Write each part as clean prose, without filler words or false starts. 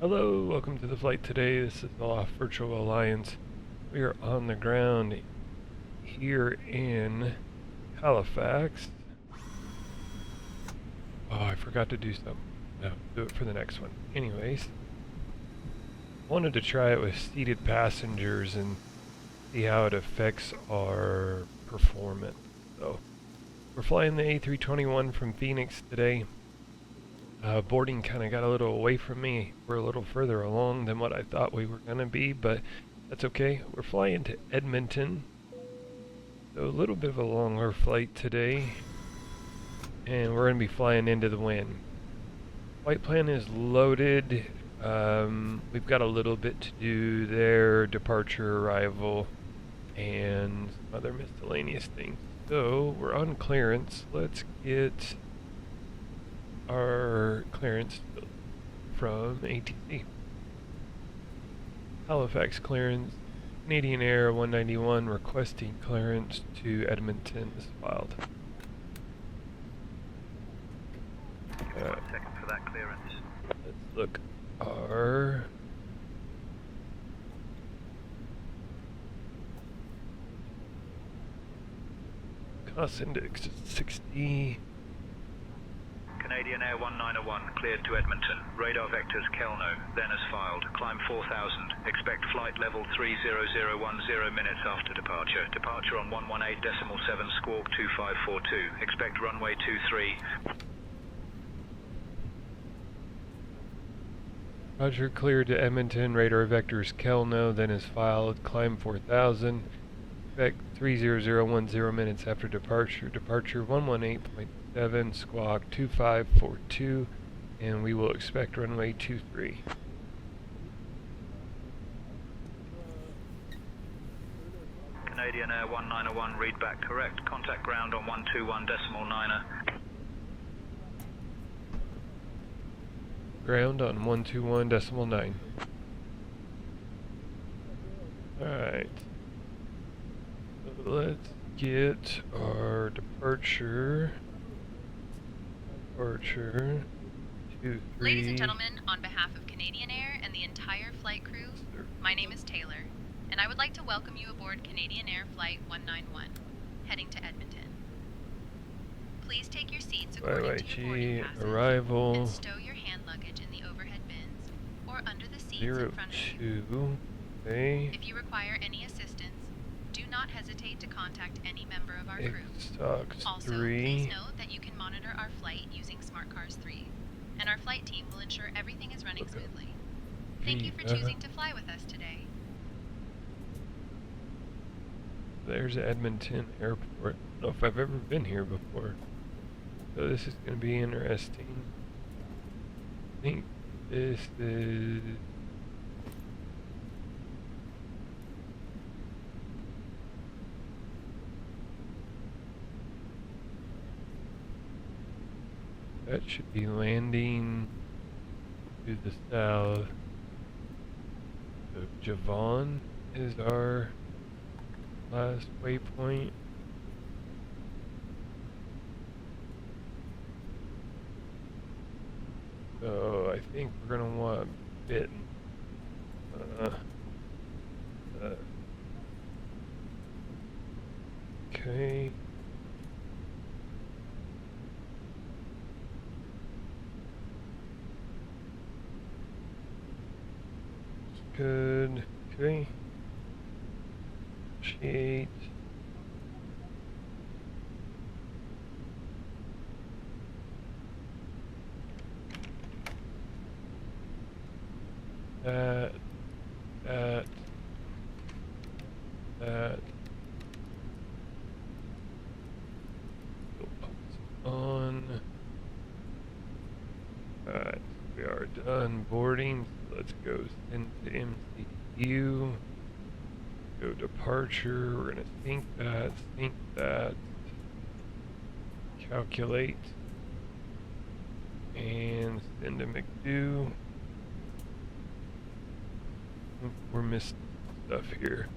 Hello, welcome to the flight today. This is Aloft Virtual Alliance. We are on the ground here in Halifax. Oh, I forgot to do something. No, do it for the next one. Anyways, wanted to try it with seated passengers and see how it affects our performance. So, we're flying the A321 from Phoenix today. Boarding kind of got a little away from me. We're a little further along than what I thought we were going to be, but that's okay. We're flying to Edmonton. So a little bit of a longer flight today. And we're going to be flying into the wind. Flight plan is loaded. We've got a little bit to do there. Departure, arrival, and some other miscellaneous things. So we're on clearance. Let's get our clearance from ATC. Halifax clearance, Canadian Air 191 requesting clearance to Edmonton is filed. Second for that clearance. Let's look our cost index is 60. Canadian Air 191 cleared to Edmonton. Radar vectors Kelno, then as filed. Climb 4000. Expect flight level 30010 minutes after departure. Departure on 118.7 squawk 2542. Expect runway 23. Roger, cleared to Edmonton. Radar vectors Kelno, then is filed. Climb 4000. Expect 30010 minutes after departure. Departure 118.7 squawk 2542, and we will expect runway 23. Canadian Air 191 read back correct. Contact ground on 121.9er. Ground on 121.9. Alright. Let's get our departure. Departure 23. Ladies and gentlemen, on behalf of Canadian Air and the entire flight crew, my name is Taylor, and I would like to welcome you aboard Canadian Air Flight 191, heading to Edmonton. Please take your seats according to your boarding passes arrival and stow your hand luggage in the overhead bins or under the seats in front of you. 02. Okay. If you require any assistance, do not hesitate to contact any member of our crew. Also, 3. please note that you can monitor our flight using SmartCars 3, and our flight team will ensure everything is running smoothly. Thank you for choosing to fly with us today. There's Edmonton Airport. I don't know if I've ever been here before. So this is going to be interesting. I think this is... That should be landing to the south. So Javon is our last waypoint. So I think we're gonna want Bitten. Okay. Good. Okay. Sheet. That. On. Alright, we are done boarding. Let's go into MCU. Go departure. We're gonna sync that, calculate, and send to McDo. We're missing stuff here.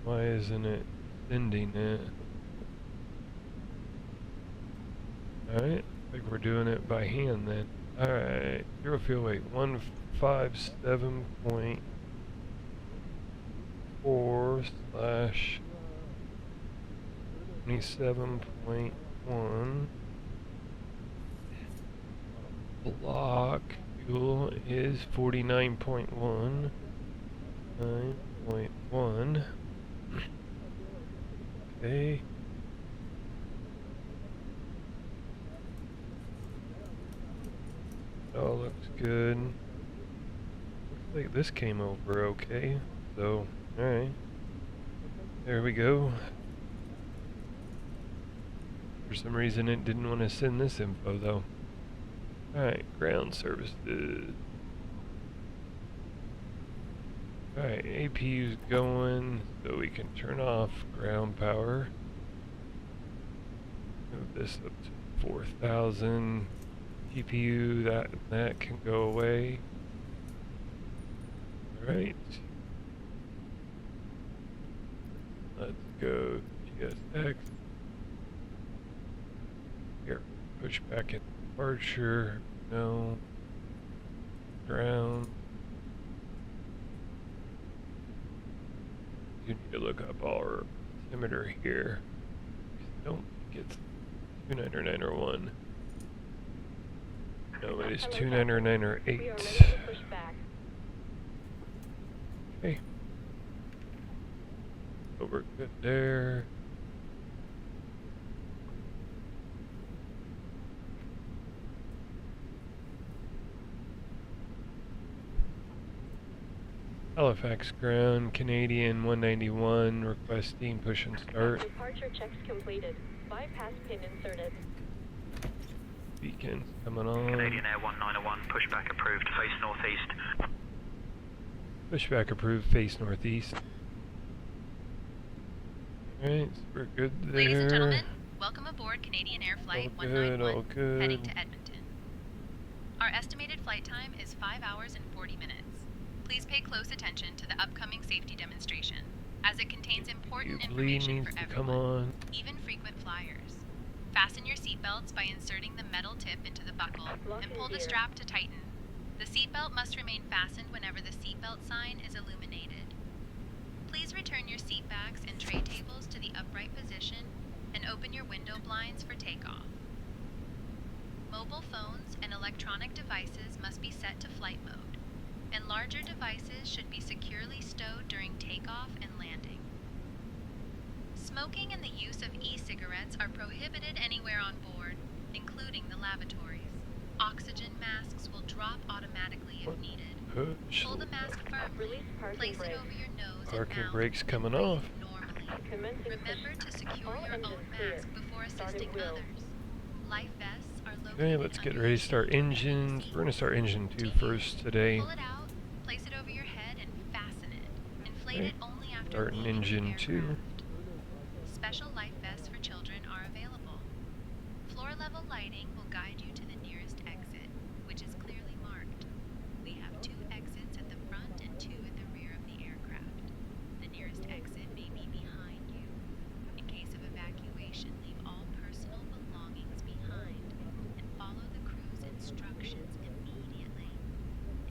Why isn't it sending it? Alright, I think we're doing it by hand then. Alright, zero fuel weight 157.4/27.1. Block fuel is 49.1. 9.1. Okay. All looks good. Looks like this came over okay. So, alright. There we go. For some reason it didn't want to send this info though. Alright, ground services. Alright, APU's going, so we can turn off ground power. Move this up to 4,000. GPU, that can go away. Alright. Let's go GSX. Here, push back in departure. No. Ground. You need to look up our altimeter here. I don't think it's 29901. No, it is 29908. Okay. So we're good there. Halifax ground, Canadian 191, requesting push and start. Departure checks completed. Bypass pin inserted. Beacon coming on. Canadian Air 191, pushback approved, face northeast. Pushback approved, face northeast. Alright, so we're good there. Ladies and gentlemen, welcome aboard Canadian Air Flight All good, 191, all good. heading to Edmonton. Our estimated flight time is 5 hours and 40 minutes. Please pay close attention to the upcoming safety demonstration, as it contains important information for needs to come everyone, on. even frequent flyers. Fasten your seatbelts by inserting the metal tip into the buckle and pull the strap to tighten. The seatbelt must remain fastened whenever the seatbelt sign is illuminated. Please return your seat backs and tray tables to the upright position and open your window blinds for takeoff. Mobile phones and electronic devices must be set to flight mode, and larger devices should be securely stowed during takeoff and landing. Smoking and the use of e-cigarettes are prohibited anywhere on board, including the lavatories. Oxygen masks will drop automatically if needed. Push. Pull the mask firmly, place it over your nose Parking and mouth, brakes and coming breathe off. normally. Remember to secure your own mask before assisting others. Life vests are located Okay, let's get under ready your to start seat. engines. We're gonna start engine 2 first today. Pull it out, place it over your head, and fasten it. Inflate Okay. it only after Starting leaving the engine 2. aircraft. Special life vests for children are available. Floor level lighting will guide you to the nearest exit, which is clearly marked. We have 2 exits at the front and 2 at the rear of the aircraft. The nearest exit may be behind you. In case of evacuation, leave all personal belongings behind and follow the crew's instructions immediately.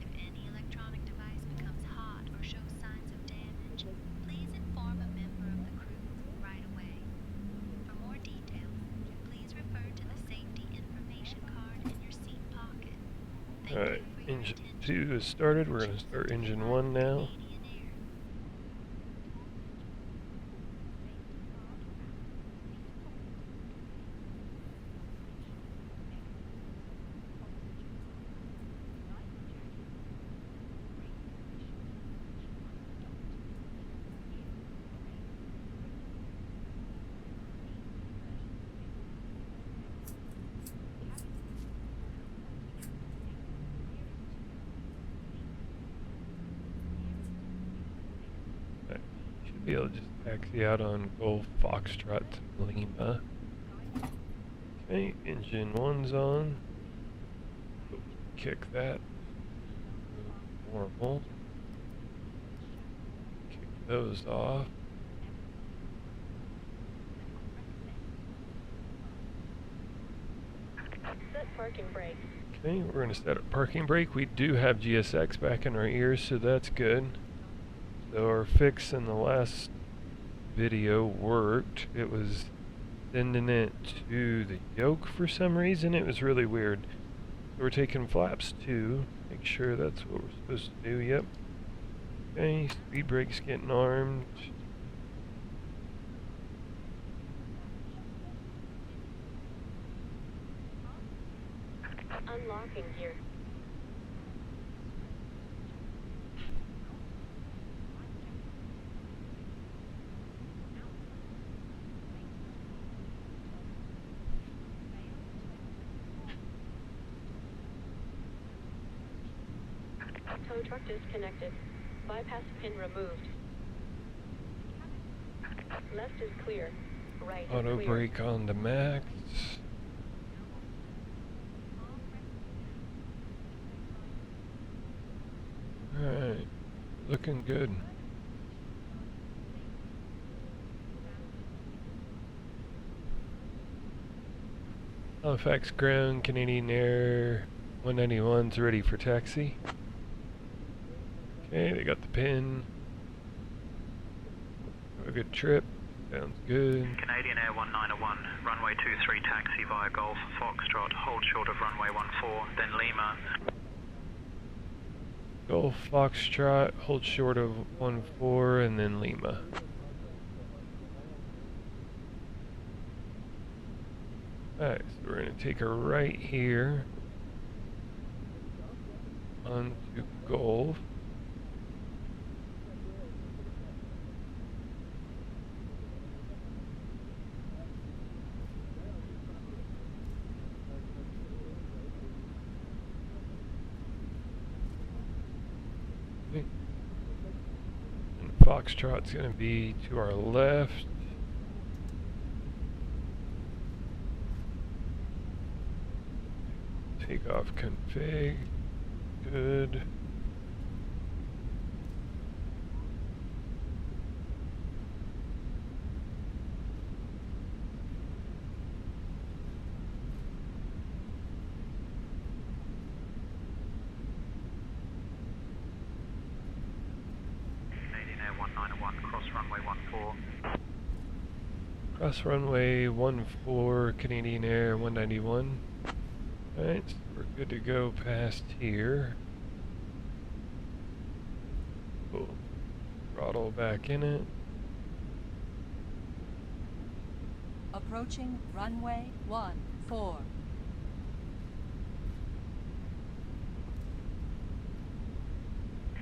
If any electronic device becomes hot or shows signs of damage, please inform a member of the crew right away. For more details, please refer to the safety information card in your seat pocket. Thank Alright, you for your engine attention. 2 is started. We're gonna start engine 1 now. Canadian Air. Alright, should be able to just taxi out on Golf Foxtrot to Lima. Okay, engine 1's on. Kick that. Normal. Kick those off. parking brake. Okay, we're going to set up parking brake. We do have GSX back in our ears, so that's good. So our fix in the last video worked. It was sending it to the yoke for some reason. It was really weird. So we're taking flaps 2. Make sure that's what we're supposed to do. Yep. Okay, speed brake's getting armed. Unlocking gear. Tow truck disconnected. Bypass pin removed. Left is clear. Right is Auto clear. brake on the max. Alright, looking good. Halifax ground, Canadian Air 191's ready for taxi. Okay, they got the pin. Have a good trip. Sounds good. Canadian Air 191, runway 23 taxi via Golf, Foxtrot, hold short of runway 14, then Lima. Golf Foxtrot, hold short of 14, and then Lima. Alright, so we're going to take a right here onto Golf. And Foxtrot's going to be to our left. Takeoff config. Good. Canadian Air 191, cross runway 14. Cross runway 14, Canadian Air 191. Alright, so we're good to go past here. Cool. Throttle back in it. Approaching runway 14.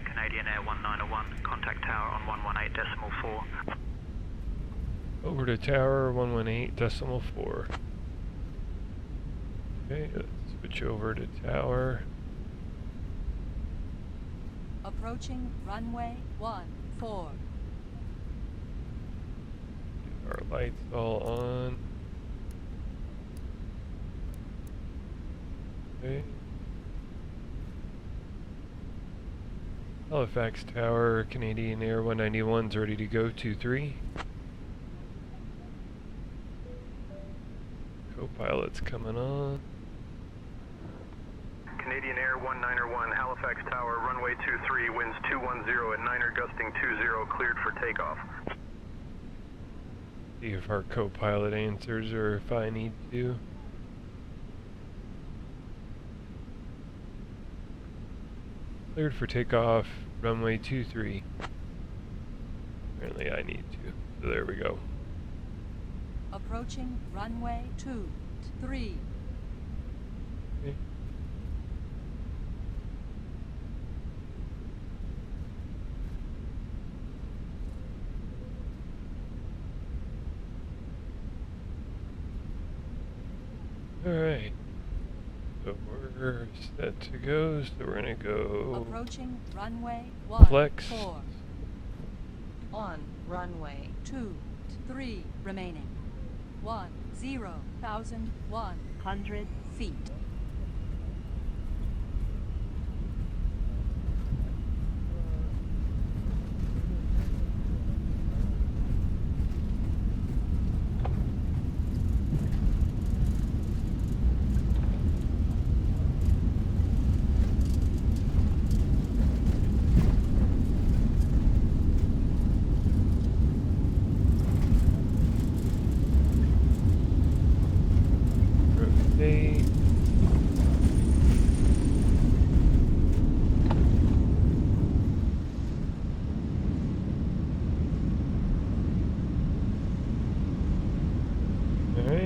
Canadian Air 1901, contact tower on 118.4. Over to tower 118.4. Okay, let's switch over to tower. Approaching runway 14. Our lights all on. Okay. Halifax Tower, Canadian Air 191's ready to go, 2-3. Co-pilot's coming on. Canadian Air 191, Halifax Tower, runway 23, winds 210 at 9er gusting 20, cleared for takeoff. See if our co-pilot answers or if I need to. Cleared for takeoff, runway 23. Apparently I need to, so there we go. Approaching runway 23. Okay. Alright, so we're set to go, so we're gonna go Approaching runway 14. flex. On runway 23 remaining. 10,100 feet.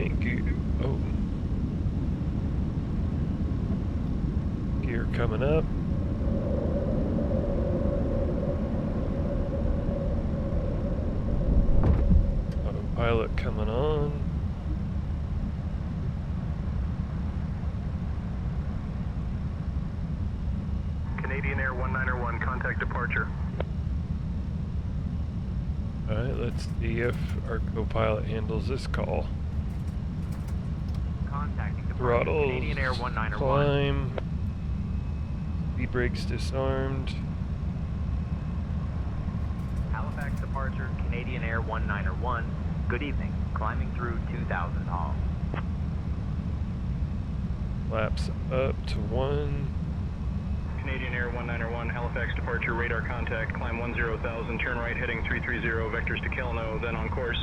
Alright, oh. Gear coming up. Autopilot coming on. Canadian Air 191, contact departure. Alright, let's see if our co-pilot handles this call. Contacting departure. Throttles, Canadian Air 191. climb, speed brakes disarmed. Halifax departure, Canadian Air 191. Good evening. Climbing through 2000 hall. Flaps up to 1. Canadian Air 191, Halifax departure, radar contact, climb 10,000, turn right heading 330, vectors to Kelno, then on course.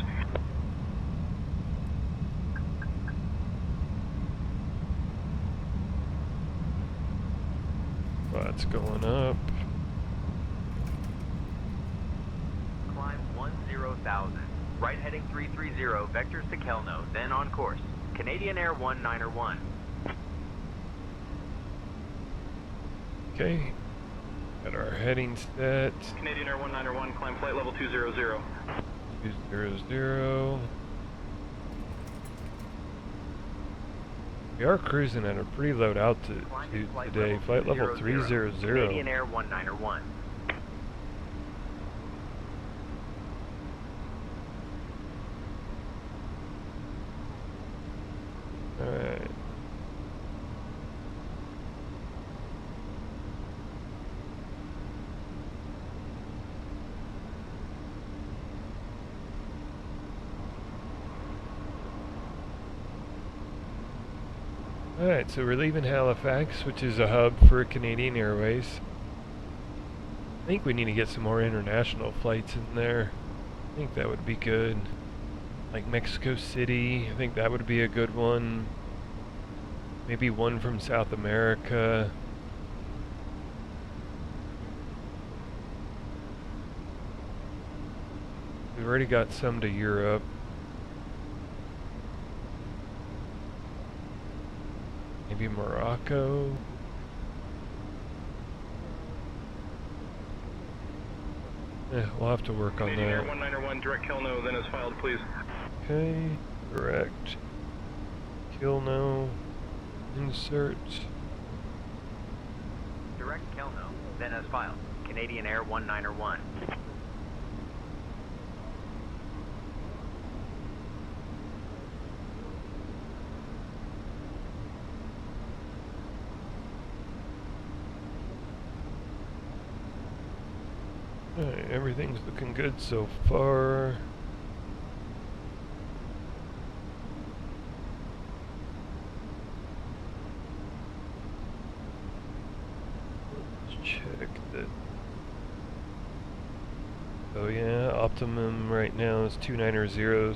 Flaps going up. Climb 10,000. Right heading 330, vectors to Kelno, then on course. Canadian Air 191. Okay. Got our heading set. Canadian Air 191, climb flight level 200. 200. We are cruising at a pretty low altitude today. Flight level 300. Canadian Air 191. Alright. Alright, so we're leaving Halifax, which is a hub for Canadian Airways. I think we need to get some more international flights in there. I think that would be good. Like Mexico City, I think that would be a good one. Maybe one from South America. We've already got some to Europe. Maybe Morocco. We'll have to work on Canadian Air that. 191, direct Kelno, then as filed, please. Okay, direct. Kill no. Insert. Direct Kelno, then as filed. Canadian Air 191. Alright, everything's looking good so far. Let's check that. Oh yeah, optimum right now is 290 to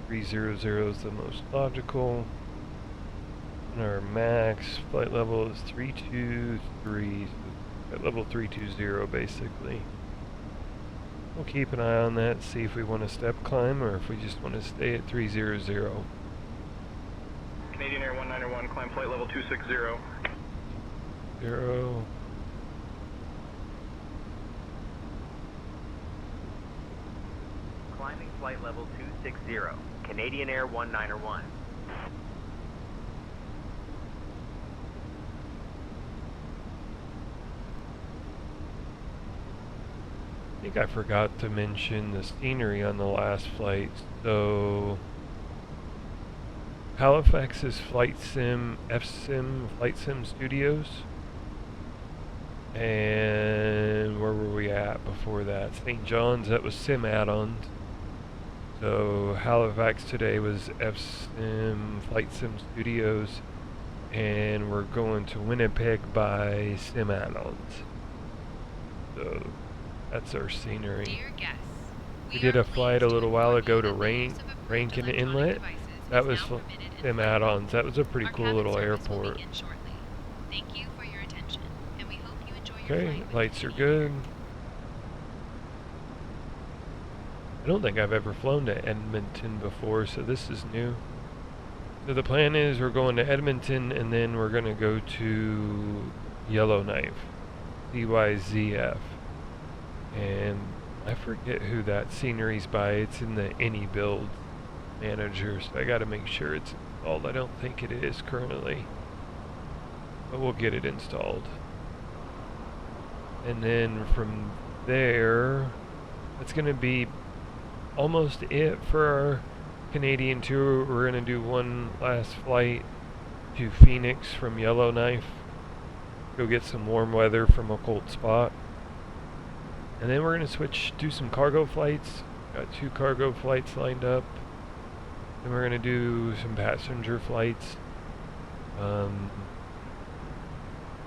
300 is the most logical. And our max flight level is 323, so flight level 320 basically. We'll keep an eye on that, see if we want to step climb or if we just want to stay at 300. Canadian Air 191, climb flight level 260. 0. Climbing flight level 260. Canadian Air 191. I think I forgot to mention the scenery on the last flight. So Halifax is FsimStudios. And where were we at before that? St. John's, that was Simaddons. So Halifax today was FsimStudios, and we're going to Winnipeg by Simaddons. So that's our scenery. Dear guests, We did a flight a little while ago to Rankin Inlet. That was Simaddons. That was a pretty cool little airport. Thank you for your attention, and we hope you enjoy your Okay, flight with lights are Canadian good. I don't think I've ever flown to Edmonton before, so this is new. So the plan is we're going to Edmonton and then we're going to go to Yellowknife, CYZF. And I forget who that scenery's by. It's in the Any Build manager, so I got to make sure it's installed. I don't think it is currently, but we'll get it installed. And then from there, that's going to be almost it for our Canadian tour. We're going to do one last flight to Phoenix from Yellowknife, go get some warm weather from a cold spot, and then we're going to do some cargo flights. Got 2 cargo flights lined up. Then we're going to do some passenger flights.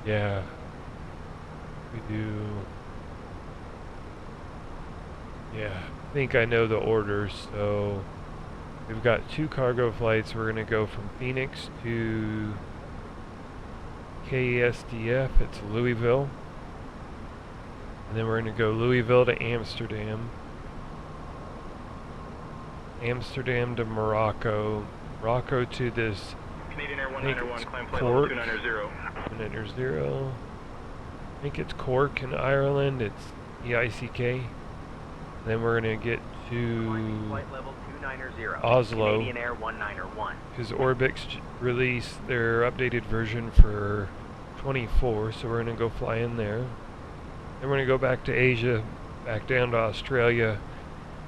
Yeah, I think I know the orders. So we've got 2 cargo flights. We're going to go from Phoenix to KSDF. It's Louisville. And then we're going to go Louisville to Amsterdam. Amsterdam to Morocco. Morocco to this, Canadian Air I think 191, it's climb flight level Cork. 290. 290. I think it's Cork in Ireland. It's EICK. Then we're going to get to Flight level 290. Oslo, Canadian Air 191. because Orbix released their updated version for 24, so we're going to go fly in there. Then we're going to go back to Asia, back down to Australia,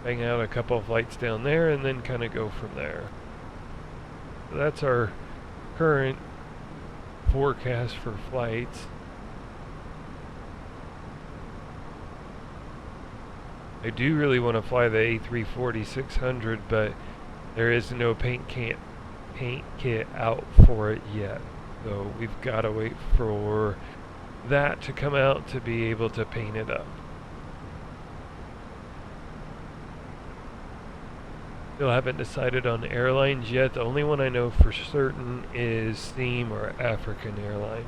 bang out a couple of flights down there, and then kind of go from there. So that's our current forecast for flights. I do really want to fly the A340-600, but there is no paint kit out for it yet. So we've got to wait for that to come out to be able to paint it up. Still haven't decided on airlines yet. The only one I know for certain is Steam or African Airline.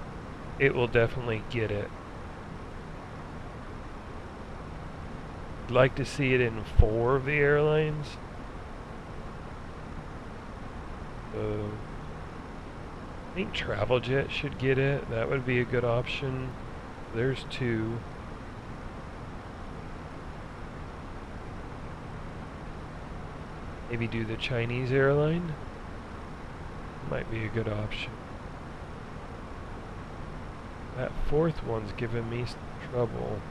It will definitely get it. I'd like to see it in 4 of the airlines. So I think TravelJet should get it. That would be a good option. There's 2. Maybe do the Chinese airline. Might be a good option. That 4th one's giving me some trouble.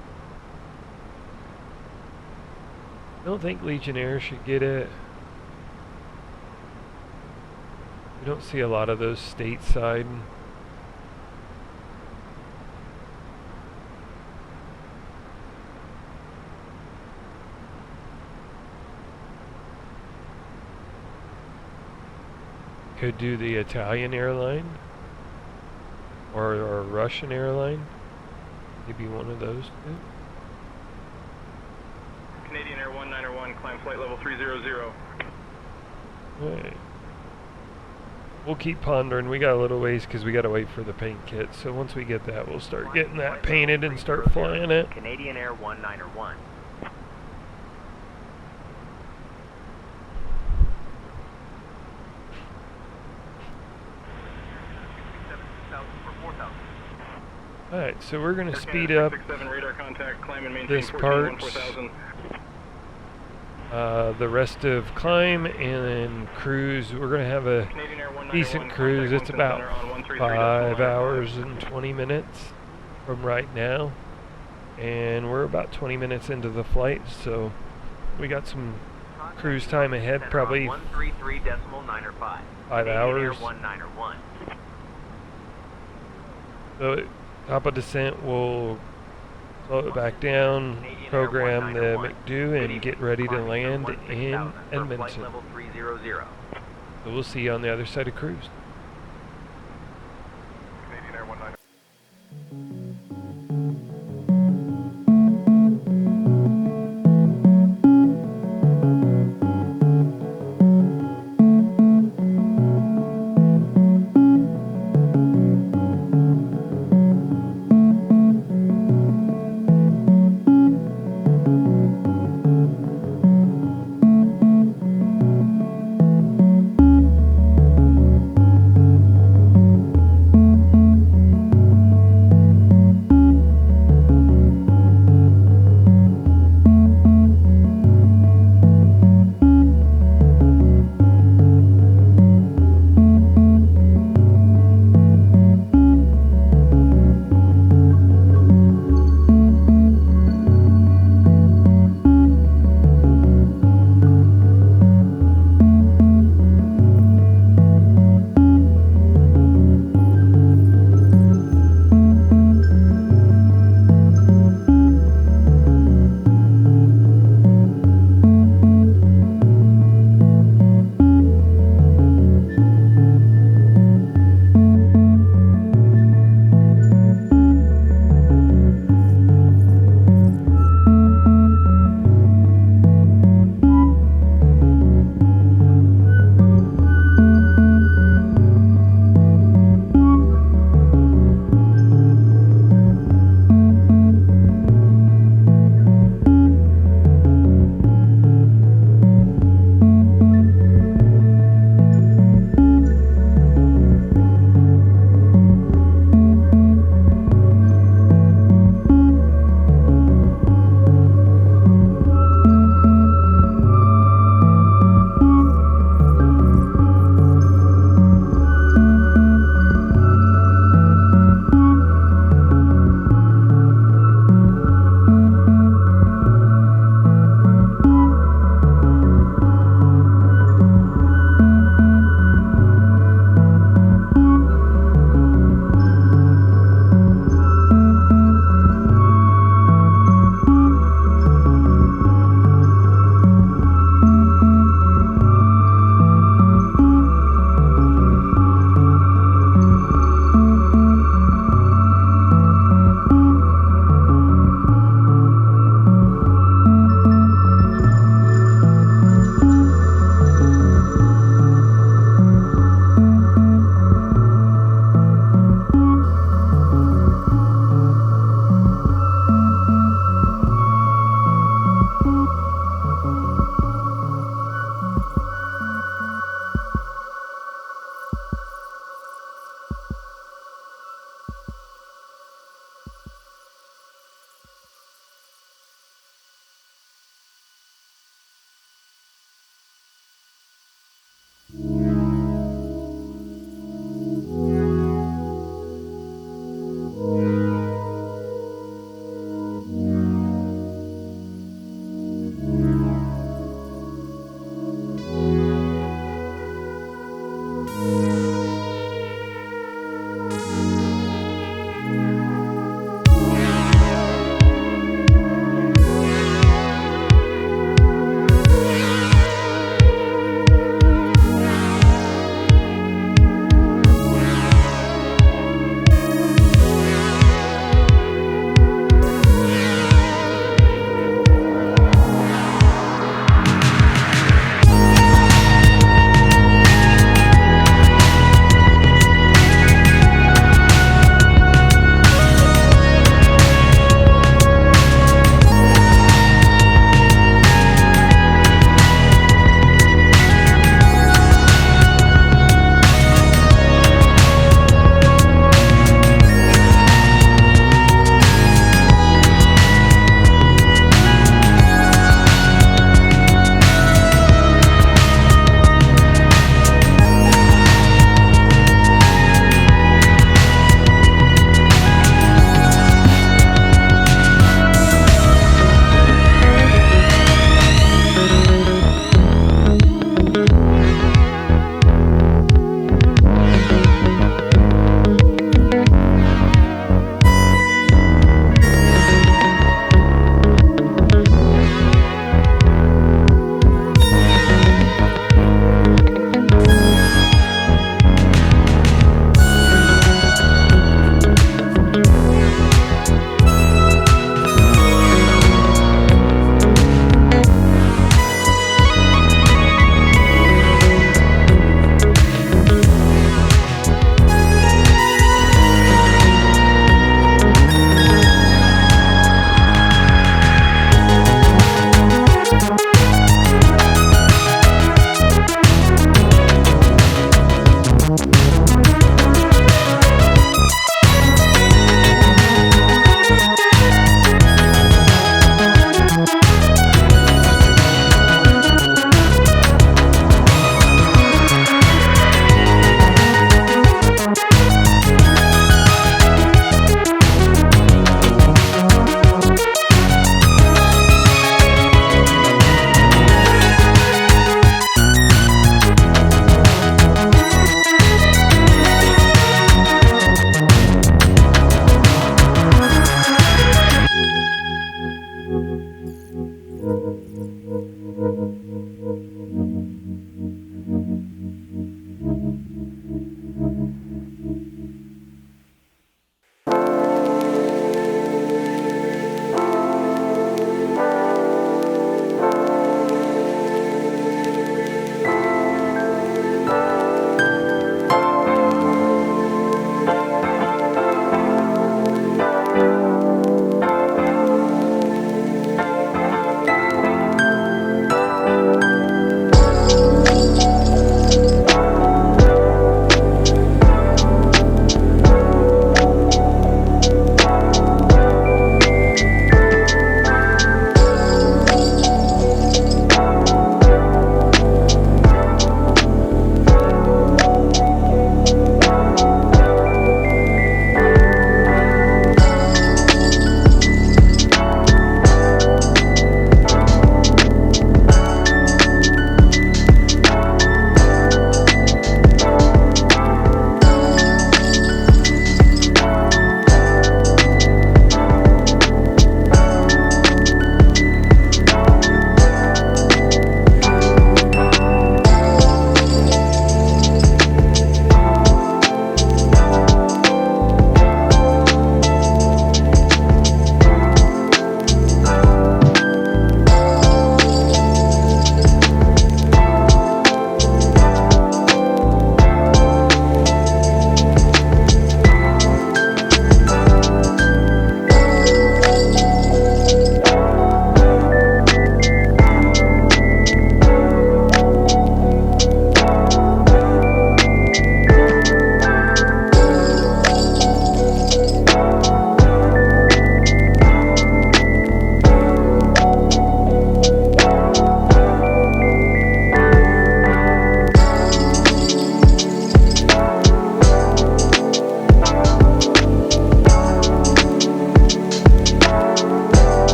I don't think Legionnaire should get it. We don't see a lot of those stateside. Could do the Italian airline or Russian airline. Maybe one of those 2. Canadian Air 191, climb flight level 300. Right. We'll keep pondering. We got a little ways because we got to wait for the paint kit. So once we get that, we'll start getting that painted and start flying it. Canadian Air 191. Alright, so we're going to speed up radar contact, climb and maintain this part, 4000. the rest of climb, and then cruise. We're going to have a Canadian Air 191, decent cruise. It's about 5 hours and 20 minutes from right now, and we're about 20 minutes into the flight, so we got some cruise time ahead, probably 133.905. 5 hours. 191. So top of descent, we'll slow it back down, program the McDo, and get ready to land in Edmonton. Level 300. So we'll see you on the other side of cruise. Canadian Air 191.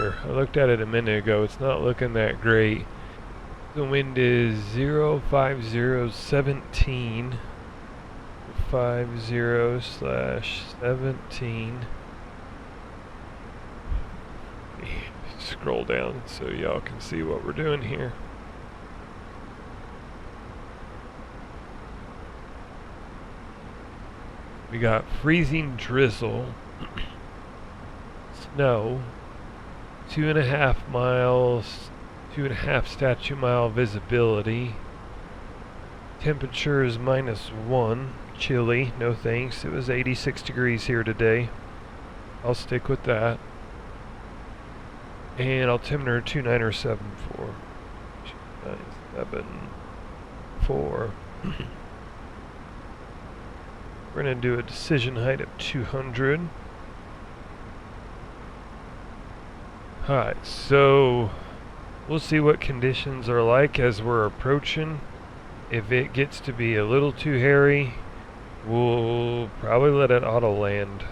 weather. I looked at it a minute ago. It's not looking that great. The wind is 05017. 50/17. Scroll down so y'all can see what we're doing here. We got freezing drizzle, snow, 2.5 miles, 2.5 statute mile visibility. Temperature is -1, chilly, no thanks. It was 86 degrees here today. I'll stick with that. And altimeter 2974. 2974. We're going to do a decision height of 200. Alright, so we'll see what conditions are like as we're approaching. If it gets to be a little too hairy, we'll probably let it auto land.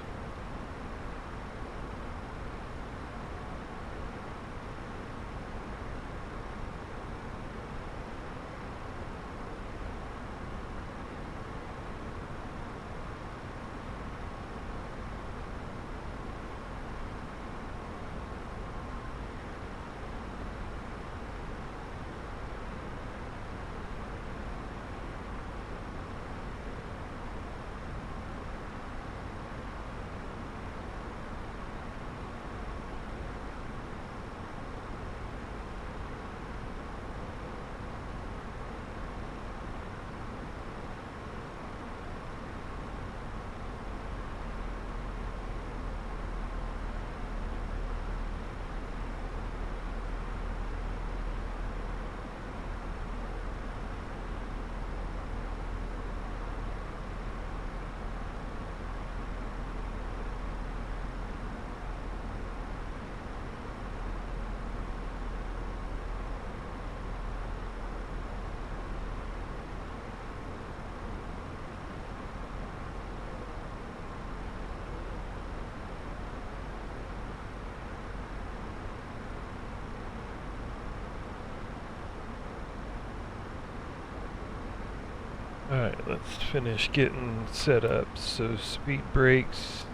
Alright, let's finish getting set up. So speed brakes.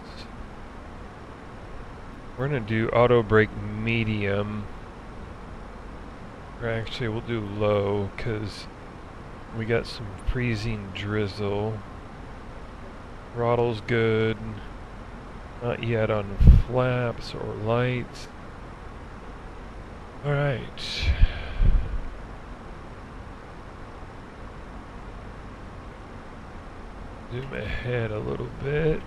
We're going to do auto brake medium. Or actually we'll do low because we got some freezing drizzle. Throttle's good. Not yet on flaps or lights. Alright. Zoom ahead a little bit.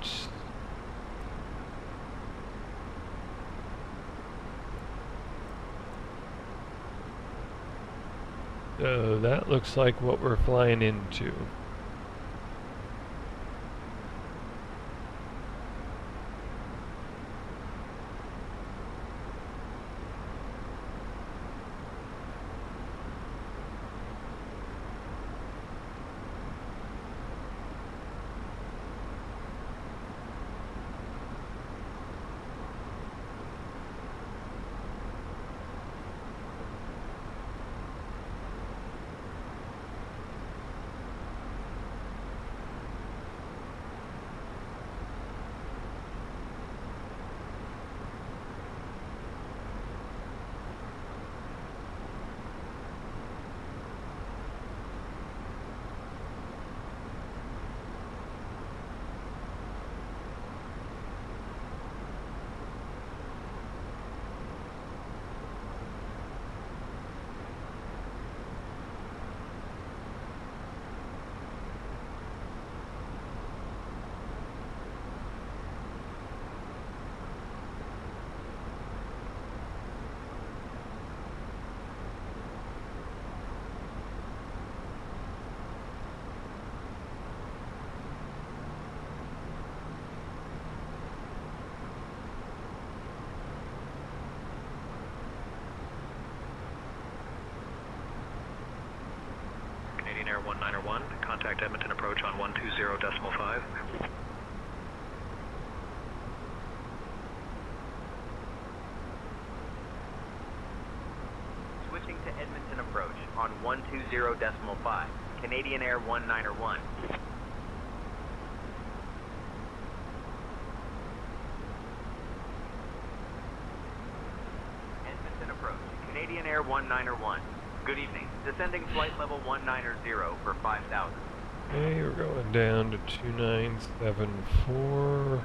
So that looks like what we're flying into. Air 191, contact Edmonton approach on 120.5. expecting to Edmonton approach on 120.5, Canadian Air 191. Edmonton approach, Canadian Air 191. Good evening, descending flight level 190 for 5,000. Okay, we're going down to 2974.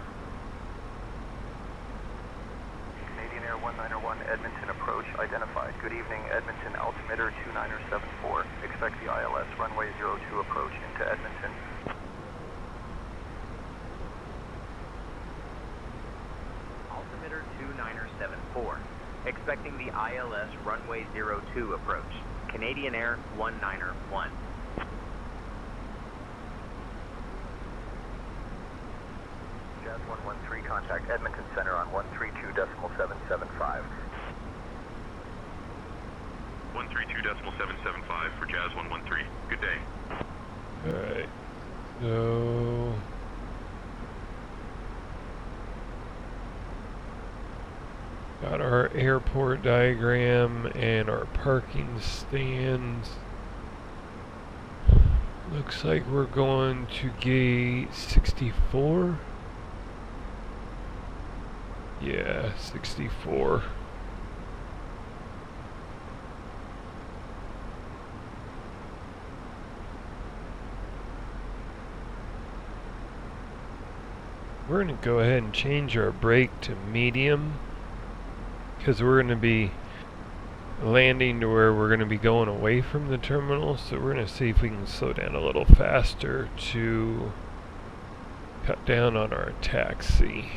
Canadian Air 191, Edmonton approach identified. Good evening, Edmonton altimeter 2974. Expect the ILS runway 02 approach into Edmonton. Altimeter 2974. Expecting the ILS runway 02 approach. Canadian Air 191. Jazz 113, contact Edmonton Center on 132.775. 132.775 for Jazz 113. Good day. Alright, so... got our airport diagram and our parking stands. Looks like we're going to gate 64. Yeah, 64. We're going to go ahead and change our brake to medium, because we're going to be landing to where we're going to be going away from the terminal, so we're going to see if we can slow down a little faster to cut down on our taxi.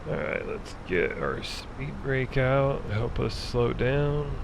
Alright, let's get our speed brake out, help us slow down.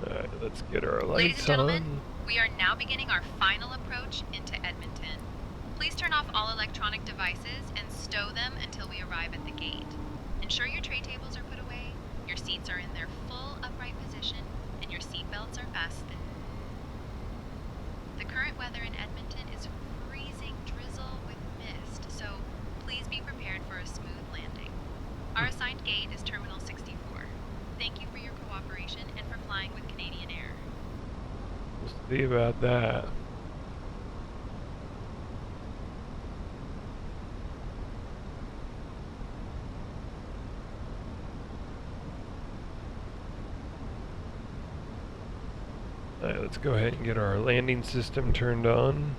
Alright, let's get our Ladies and lights gentlemen, on. we are now beginning our final approach into Edmonton. Please Please turn off all electronic devices and stow them until we arrive at the gate. Ensure your tray tables are put away, your seats are in their full upright position, and your seat belts are fastened. The current weather in Edmonton is freezing drizzle with mist, so please be prepared for a smooth landing. Our assigned gate is Terminal 64. Thank you for your cooperation and for flying with Canadian Air. We'll see about that. Alright, let's go ahead and get our landing system turned on.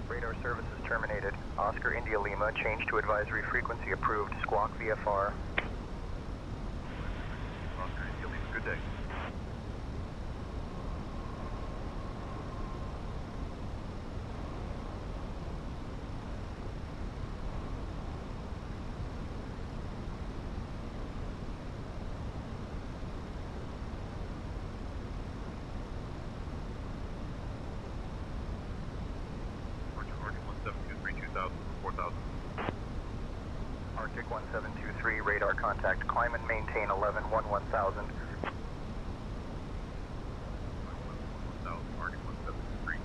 Radar service is terminated. Oscar India Lima, change to advisory frequency approved. Squawk VFR. Oscar India Lima, good day. Arctic 1723, radar contact. Climb and maintain 11-1000. Arctic 1723.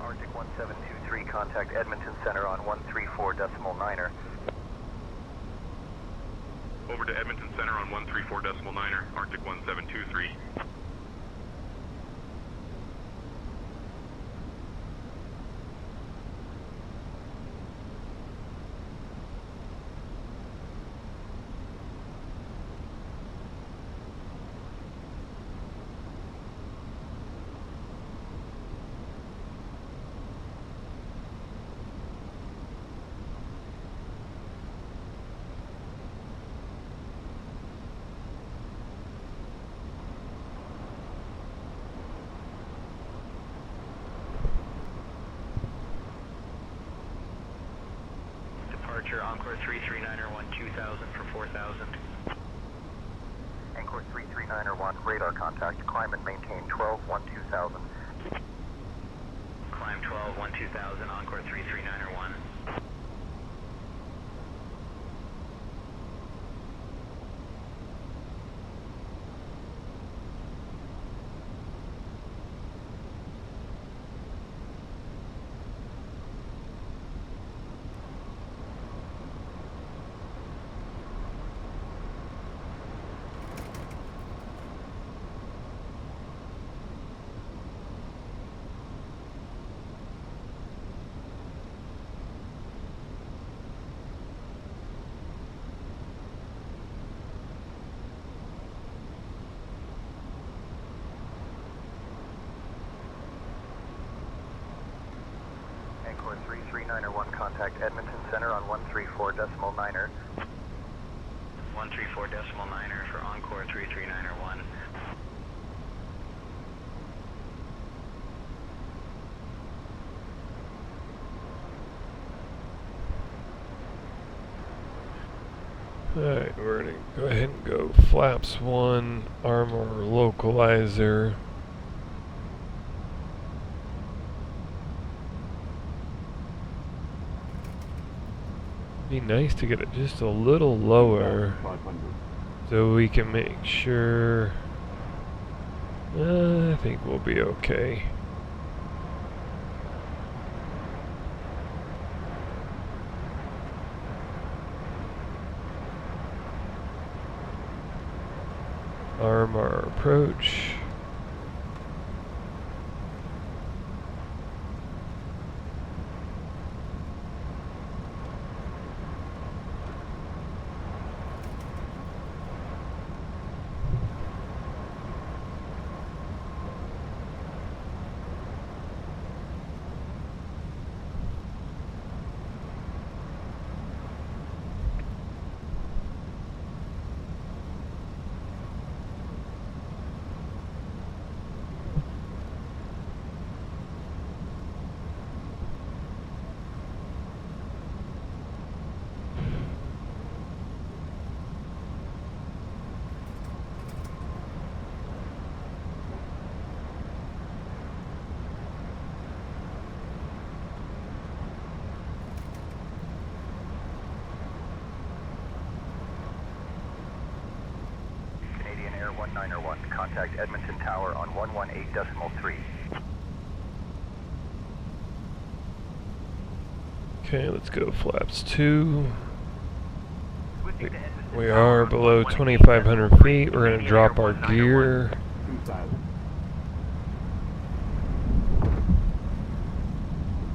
Arctic 1723, contact Edmonton Center on 134.9er. Over to Edmonton Center on 134.9er, Arctic 1723. Departure Encore 339er 2000 for 4000. Encore 339er 1, radar contact. Climb and maintain 12-1-2000. Climb 12-1-2000, Encore 339er 1. Encore 339er 1, contact Edmonton Center on 134.9er. 134.9er for Encore 339er 1. Alright, we're going to go ahead and go flaps 1, armor localizer. Be nice to get it just a little lower so we can make sure. I think we'll be okay. Arm our approach. Canadian Air 191, contact Edmonton Tower on 118.3. Okay, let's go flaps 2. Switching to Edmonton We Tower are on below 118.3. 2,500 feet. We're going to Canadian drop Air our 191. gear.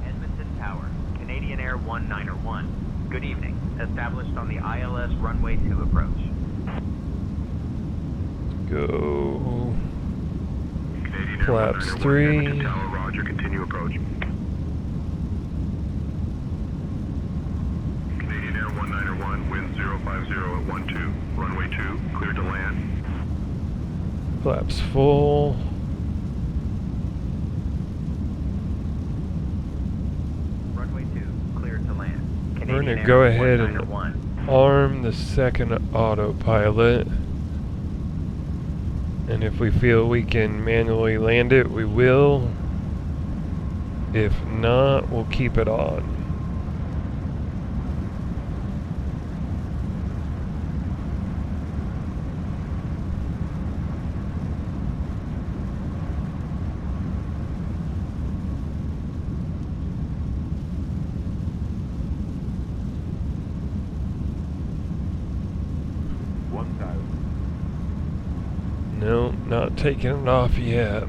Edmonton Tower, Canadian Air 191. Good evening. Established on the ILS runway 2 approach. Go. Canadian Air Flaps 191, 3. Edmonton Tower, roger, continue approach. Canadian Air 191, wind 050 at 12, runway 2, cleared to land. Flaps full. Runway 2, cleared to land. We're Canadian going to Air go ahead and 191. arm the second autopilot. And if we feel we can manually land it, we will. If not, we'll keep it on. No, not taking it off yet.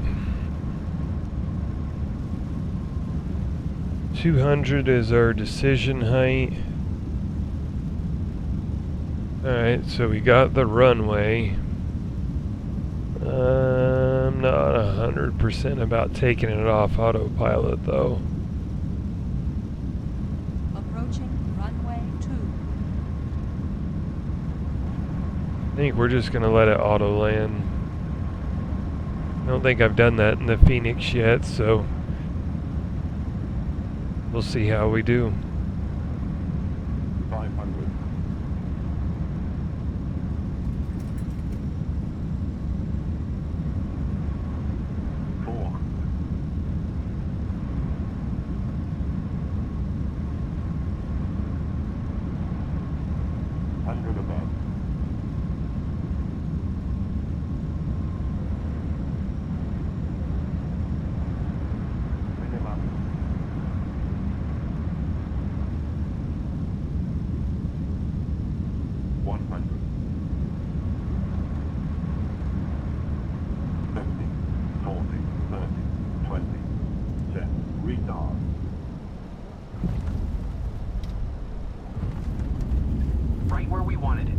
200 is our decision height. Alright, so we got the runway. I'm not 100% about taking it off autopilot though. Approaching runway 2. I think we're just gonna let it auto land. I don't think I've done that in the Fenix yet, so we'll see how we do. 500. 400. 100 above. Minimum. 100. 50, 40, 30, 20, set, retard. Right where we wanted it.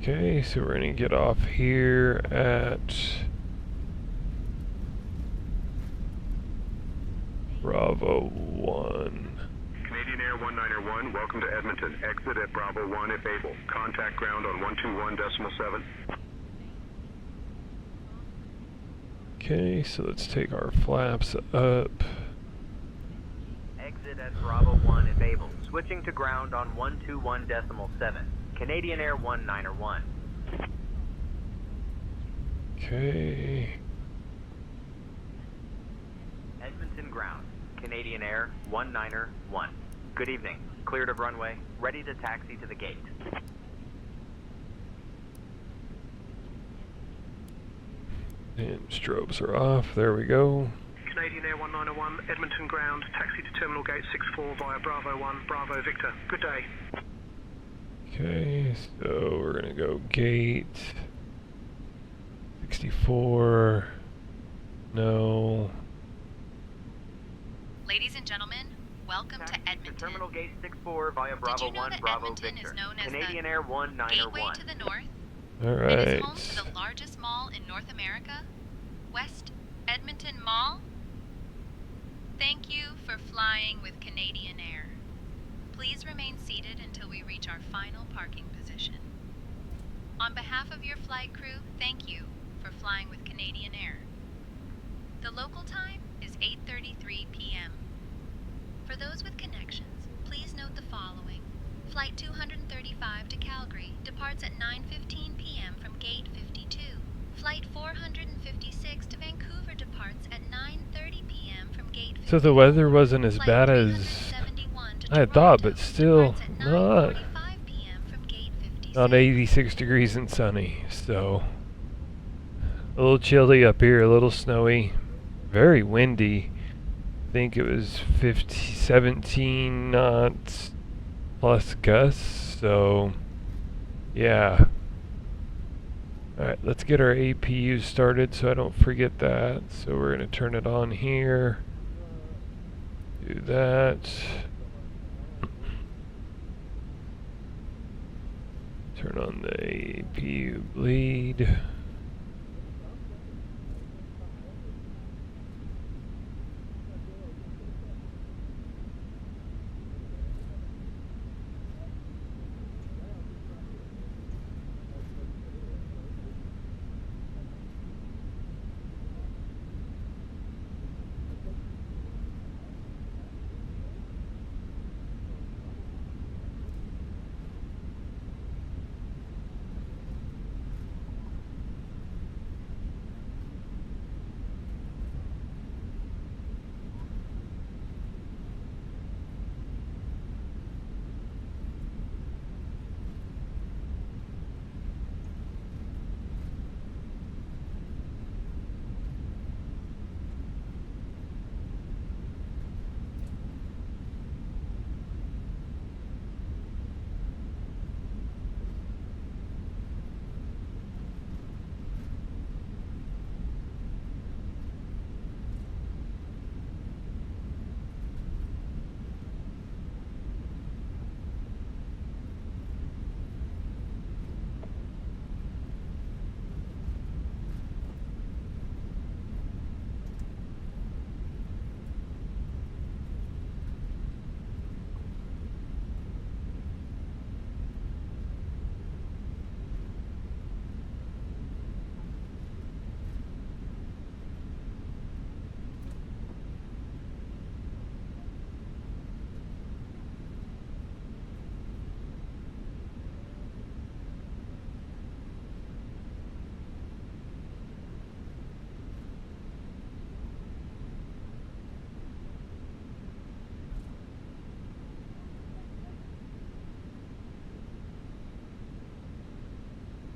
Okay, so we're gonna get off here at Bravo 1. Canadian Air 191, welcome to Edmonton. Exit at Bravo 1 if able. Contact ground on 121.7. Okay, so let's take our flaps up. Exit at Bravo 1 if able. Switching to ground on 121.7. Canadian Air 191. Okay. Edmonton ground. Canadian Air 191. Good evening. Cleared of runway. Ready to taxi to the gate. And strobes are off. There we go. Canadian Air 1901, Edmonton ground, taxi to Terminal Gate 64 via Bravo 1, Bravo Victor. Good day. Okay, so we're gonna go gate 64. No. Ladies and gentlemen, welcome to Edmonton. To Terminal Gate 64 via Bravo Did you know 1, that Bravo Edmonton Victor. is known as Canadian the Air 191. gateway to the north? All It is right. home to the largest mall in North America, West Edmonton Mall. Thank you for flying with Canadian Air. Please remain seated until we reach our final parking position. On behalf of your flight crew, thank you for flying with Canadian Air. The local time is 8:33 p.m. For those with connections, please note the following. Flight 235 to Calgary departs at 9:15 p.m. from Gate 52. Flight 456 to Vancouver departs at 9:30 p.m. from Gate 52. So the weather wasn't as Flight bad as 371 to I had thought, Toronto but still departs at not 9:45 p.m. from Gate 56. not 86 degrees and sunny. So a little chilly up here, a little snowy, very windy. I think it was 17 knots plus gusts. So yeah. Alright, let's get our APU started so I don't forget that. So we're going to turn it on here. Do that. Turn on the APU bleed.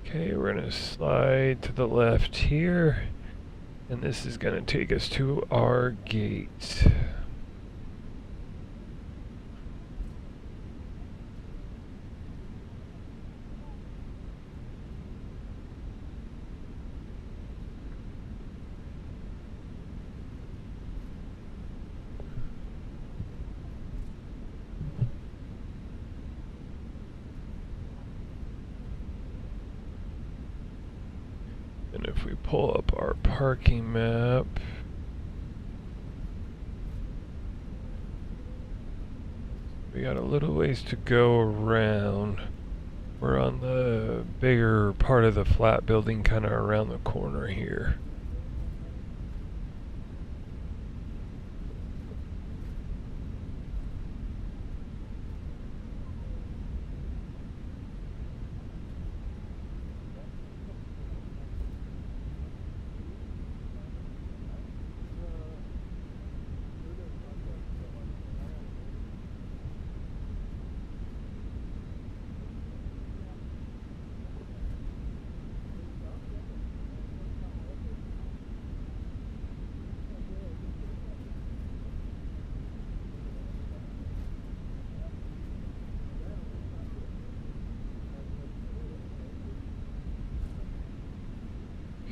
Okay, we're going to slide to the left here, and this is going to take us to our gate. And if we pull up our parking map, we got a little ways to go around. We're on the bigger part of the flat building, kind of around the corner here.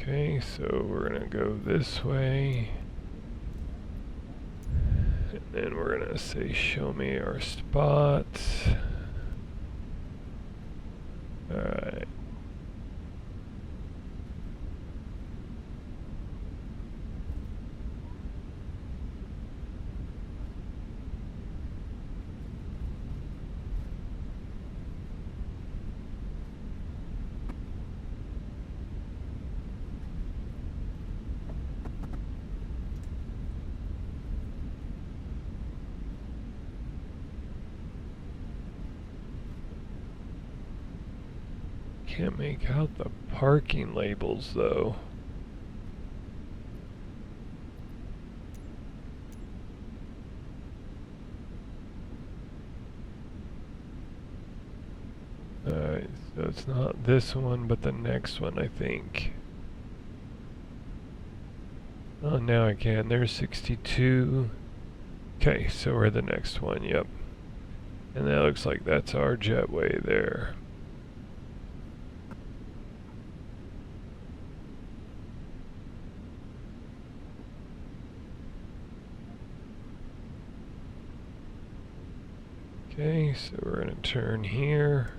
Okay, so we're gonna go this way. And then we're gonna say, show me our spots. Alright. Can't make out the parking labels though. Alright, so it's not this one, but the next one, I think. Oh, now I can. There's 62. Okay, so we're the next one, yep. And that looks like that's our jetway there. Okay, so we're gonna turn here.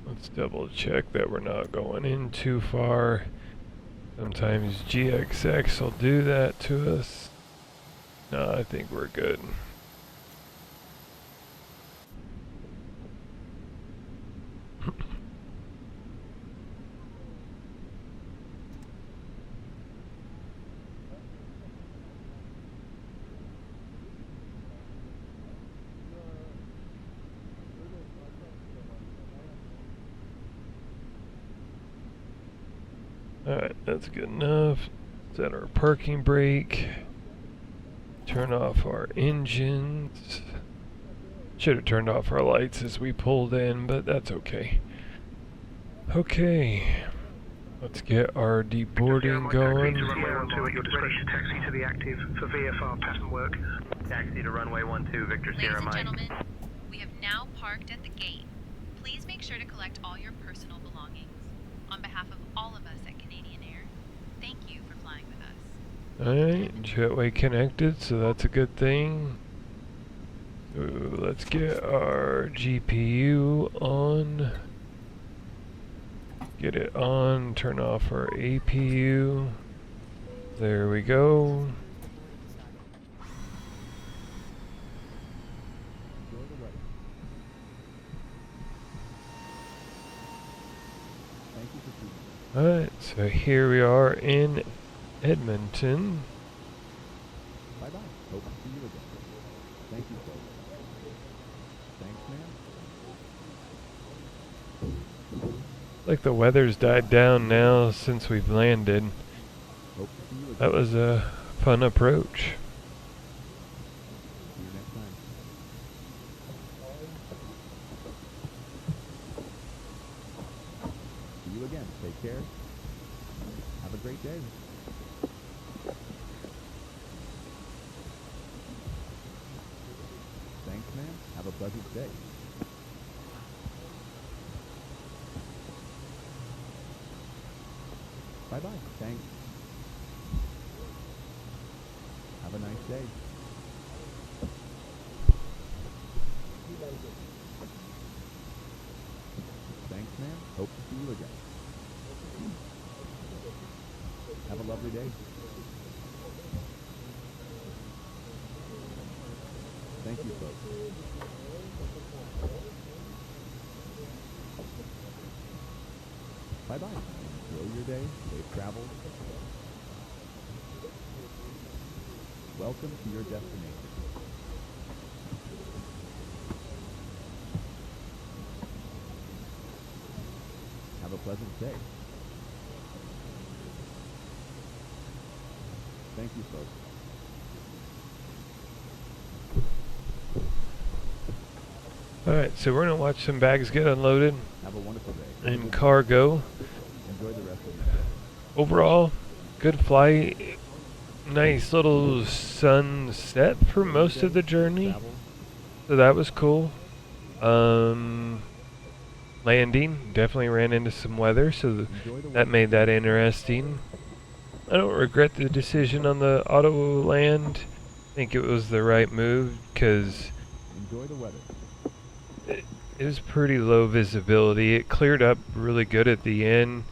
Let's double check that we're not going in too far. Sometimes GXX will do that to us. No, I think we're good. Alright, that's good enough. Set our parking brake. Turn off our engines. Should have turned off our lights as we pulled in, but that's okay. Okay. Let's get our deboarding going. Taxi to runway 12 at your discretion. Taxi to the active for VFR pattern work. Taxi to runway 12, Victor Ladies Sierra and Mike. gentlemen, we have now parked at the gate. Please make sure to collect all your personal belongings. On behalf of all of us at Canadian Air, thank you for flying with us. Alright, jetway connected, so that's a good thing. Ooh, let's get our GPU on. Get it on, turn off our APU. There we go. Alright, so here we are in Edmonton. Bye-bye. Hope to see you again. Thank you, folks. Thanks, man. Like the weather's died down now since we've landed. Hope to see you again. That was a fun approach. See you next time. See you again. Take care. Have a great day. Thanks, man. Have a pleasant day. Bye-bye. Thanks. Have a nice day. Thanks, man. Hope to see you again. Have a lovely day. Thank you, folks. Bye-bye. Enjoy your day. Safe travels. Welcome to your destination. Have a pleasant day. Thank you, folks. Alright, so we're going to watch some bags get unloaded Have a wonderful day. and cargo. Enjoy the rest of your day. Overall, good flight. Nice little sunset for most of the journey. Travel. So that was cool. Landing, definitely ran into some weather, so Enjoy the that weather. made that interesting. I don't regret the decision on the auto land. I think it was the right move because Enjoy the weather. it was pretty low visibility. It cleared up really good at the end.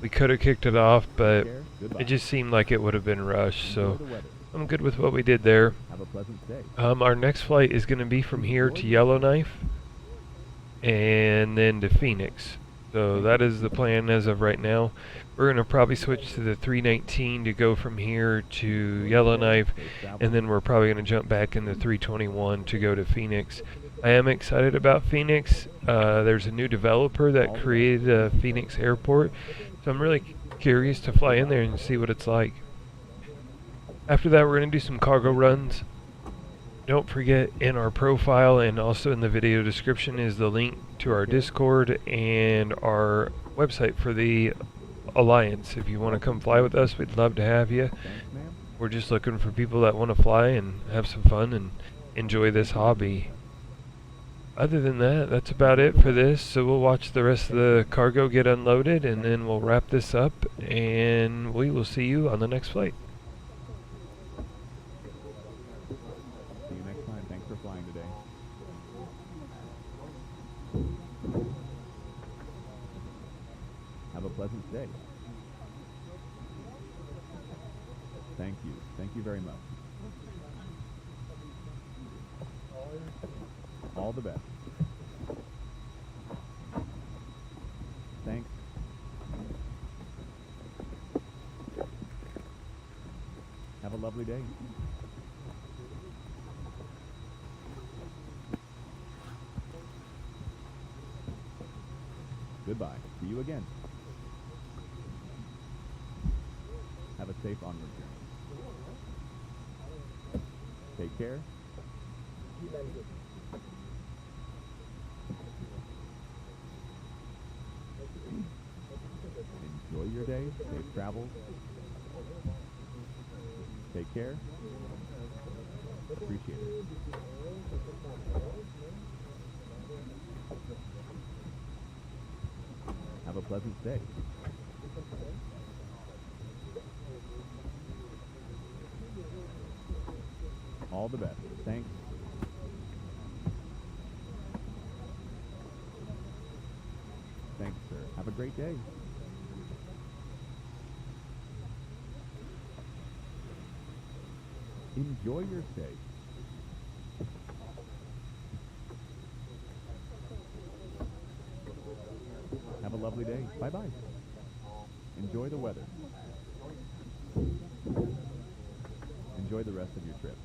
We could have kicked it off, but Take care. Goodbye. it just seemed like it would have been rushed, Enjoy so the weather. I'm good with what we did there. Have a pleasant day. Our next flight is going to be from here to Yellowknife and then to Phoenix. So that is the plan as of right now. We're going to probably switch to the 319 to go from here to Yellowknife, and then we're probably going to jump back in the 321 to go to Phoenix. I am excited about Phoenix. There's a new developer that created a Phoenix airport, so I'm really curious to fly in there and see what it's like. After that, we're going to do some cargo runs. Don't forget, in our profile and also in the video description is the link to our Discord and our website for the Alliance. If you want to come fly with us, we'd love to have you. Thanks, ma'am. We're just looking for people that want to fly and have some fun and enjoy this hobby. Other than that, that's about it for this. So we'll watch the rest of the cargo get unloaded, and then we'll wrap this up, and we will see you on the next flight. See you next time. Thanks for flying today. Have a pleasant day. Thank you. Thank you very much. All the best. Thanks. Have a lovely day. Goodbye. See you again. Have a safe onward journey. Take care. Enjoy your day. Safe travels. Take care. Appreciate it. Have a pleasant day. All the best. Thanks. Thanks, sir. Have a great day. Enjoy your stay. Have a lovely day. Bye-bye. Enjoy the weather. Enjoy the rest of your trip.